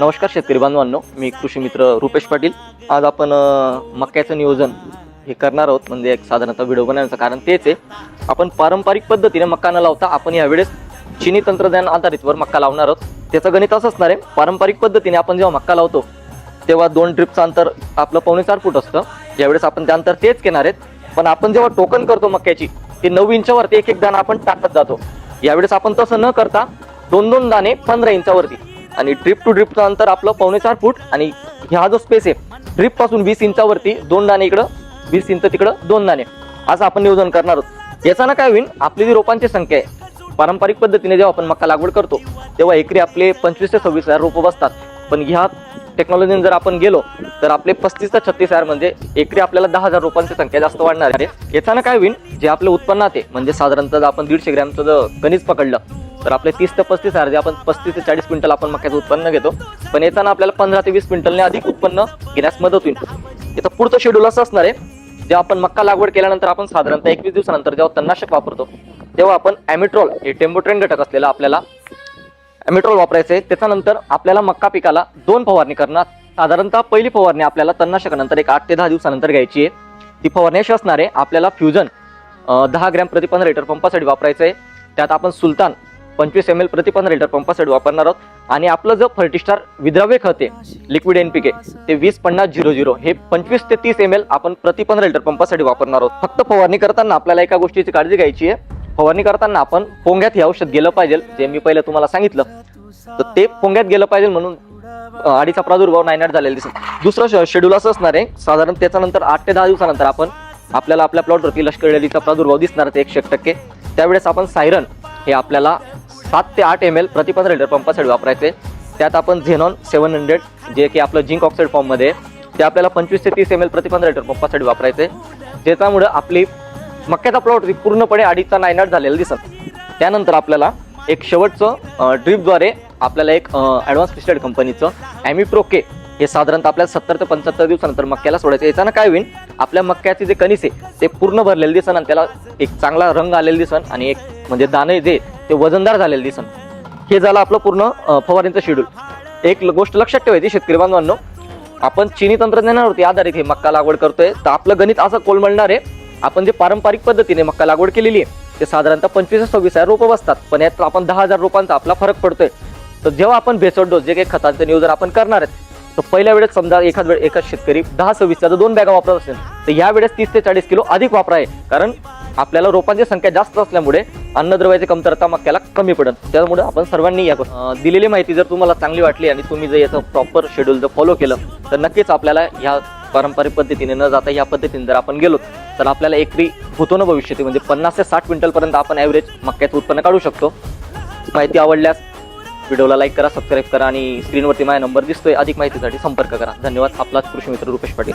नमस्कार शेतकरी बांधवांनो, मी कृषी मित्र रुपेश पाटील। आज आपण मक्याचं नियोजन हे करणार आहोत। म्हणजे एक साधारणतः व्हिडिओ बनवण्याचं कारण तेच आहे, आपण पारंपरिक पद्धतीने मक्का न लावता आपण यावेळेस चिनी तंत्रज्ञान आधारितवर मक्का लावणार आहोत। त्याचं गणित असं असणार आहे, पारंपरिक पद्धतीने आपण जेव्हा मक्का लावतो तेव्हा 2 ड्रिपचं अंतर आपलं 4.5 फूट असतं। यावेळेस आपण ते अंतर तेच घेणार आहेत, पण आपण जेव्हा टोकन करतो मक्याची ते 9 इंचावरती एक एक दाणा आपण टाकत जातो। यावेळेस आपण तसं न करता 2-2 दाणे 15 इंचावरती आणि ड्रिप टू ड्रिपचं अंतर आपलं 4.5 फूट आणि हा जो स्पेस आहे ड्रिप पासून 20 इंचावरती 2 दाणे इकडं, 20 इंच तिकडं 2 दाणे, असं आपण नियोजन करणार आहोत। याचा काय होईल, आपली जी रोपांची संख्या आहे पारंपरिक पद्धतीने जेव्हा आपण मक्का लागवड करतो तेव्हा एकरी आपले 25 ते 26 हजार रोपं बसतात, पण ह्या टेक्नॉलॉजीने जर आपण गेलो तर आपले 35 ते 36 हजार म्हणजे एकरी आपल्याला 10,000 रोपांची संख्या जास्त वाढणार आहे। याचा काय होईल, जे आपलं उत्पन्नात आहे म्हणजे साधारणतः आपण 150 ग्रॅमचं जर कणीस पकडलं तर आपले 30 ते 35 हजार, जे आपण 35 ते 40 क्विंटल आपण मक्याचं उत्पन्न घेतो, पण याचा आपल्याला 15 ते 20 क्विंटलने अधिक उत्पन्न घेण्यास मदत होईल। याचं पुढचं शेड्यूल असं असणार आहे, जेव्हा आपण मक्का लागवड केल्यानंतर आपण साधारणतः 21 दिवसानंतर जेव्हा तणनाशक वापरतो तेव्हा आपण ॲमिट्रॉल हे टेम्बोट्रेन घटक असलेला आपल्याला ॲमिट्रॉल वापरायचं आहे। त्याच्यानंतर आपल्याला मक्का पिकाला 2 फवारणी करणार। साधारणतः पहिली फवारणी आपल्याला तणनाशकानंतर एक 8 ते 10 दिवसानंतर घ्यायची आहे। ती फवारणी अशी असणार आहे, आपल्याला फ्युजन 10 ग्रॅम प्रति 15 लिटर पंपासाठी वापरायचं आहे। त्यात आपण सुलतान 25 ml प्रति 15 लिटर पंपासाठी वापरणार आहोत आणि आपलं जो फर्टिस्टार विद्राव्य खत आहे लिक्विड NPK ते 20-50-00 हे 25 ते 30 ml आपण प्रति 15 लिटर पंपासाठी वापरणार आहोत। फक्त फवारणी करताना आपल्याला एका गोष्टीची काळजी घ्यायची आहे, फवारणी करताना आपण पोंग्यात हे औषध गेलं पाहिजे, जे मी पहिले तुम्हाला सांगितलं, तर ते पोंग्यात गेलं पाहिजे म्हणून अळीचा प्रादुर्भाव नायनाट झालेला दिसत। दुसरं शेड्यूल असं असणार आहे, साधारण त्याच्यानंतर 8 ते 10 दिवसानंतर आपल्याला आपल्या प्लॉटवरती लष्करी अळीचा प्रादुर्भाव दिसणार आहे 100%। त्यावेळेस आपण सायरन हे आपल्याला 7 ते 8 ml प्रति 15 लिटर पंपासाठी वापरायचे। त्यात आपण झेनॉन 700 जे की आपलं झिंक ऑक्साईड फॉर्म मध्ये ते आपल्याला 25 ते 30 ml प्रति 15 लिटर पंपासाठी वापरायचे, ज्याच्यामुळे आपली मक्याचा प्लॉट पूर्णपणे अळीचा नायनाट झालेला दिसत। त्यानंतर आपल्याला एक शेवटचं ड्रिपद्वारे आपल्याला एक ॲडव्हान्स पेस्टिसाइड कंपनीचं ॲमिप्रो के हे साधारणतः आपल्याला 70 ते 75 दिवसानंतर मक्याला सोडायचं। याच्यानं काय होईल, आपल्या मक्याचे जे कणीस आहे ते पूर्ण भरलेले दिसन आणि त्याला एक चांगला रंग आलेला दिसन आणि एक म्हणजे दाणे जे ते वजनदार झालेले दिसन। हे झालं आपलं पूर्ण फवारणीचं शेड्यूल। एक गोष्ट लक्षात ठेवायची शेतकरी बांधवांनो, आपण चिनी तंत्रज्ञानावरती आधारित हे मक्का लागवड करतोय, तर आपलं गणित असं कोलमडणार आहे, आपण जे पारंपरिक पद्धतीने मक्का लागवड केलेली आहे ते साधारणतः 25 ते 26 हजार रोपं बसतात, पण यात आपण 10,000 रोपांचा आपला फरक पडतोय। तर जेव्हा आपण बेसोड डोस जे काही खतांचं नियोजन आपण करणार आहेत, तर पहिल्या वेळेस समजा एखाद शेतकरी 10-26 2 बॅगा वापरत असेल तर या वेळेस 30 ते 40 किलो अधिक वापरा आहे, कारण आपल्याला रोपांची संख्या जास्त असल्यामुळे अन्नद्रव्याची कमतरता मक्याला कमी पडत। त्यामुळे आपण सर्वांनी या दिलेली माहिती जर तुम्हाला चांगली वाटली आणि तुम्ही जर याचं प्रॉपर शेड्यूल जर फॉलो केलं तर नक्कीच आपल्याला ह्या पारंपरिक पद्धतीने न जाता ह्या पद्धतीने जर आपण गेलो तर आपल्याला एकरी होतो भविष्यात म्हणजे 50 ते 60 क्विंटल पर्यंत आपण ॲव्हरेज मक्याचं उत्पन्न काढू शकतो। माहिती आवडल्यास व्हिडिओला लाईक करा, सबस्क्राईब करा आणि स्क्रीनवरती माझा नंबर दिसतोय, अधिक माहितीसाठी संपर्क करा। धन्यवाद। आपलाच कृषी मित्र रुपेश पाटील।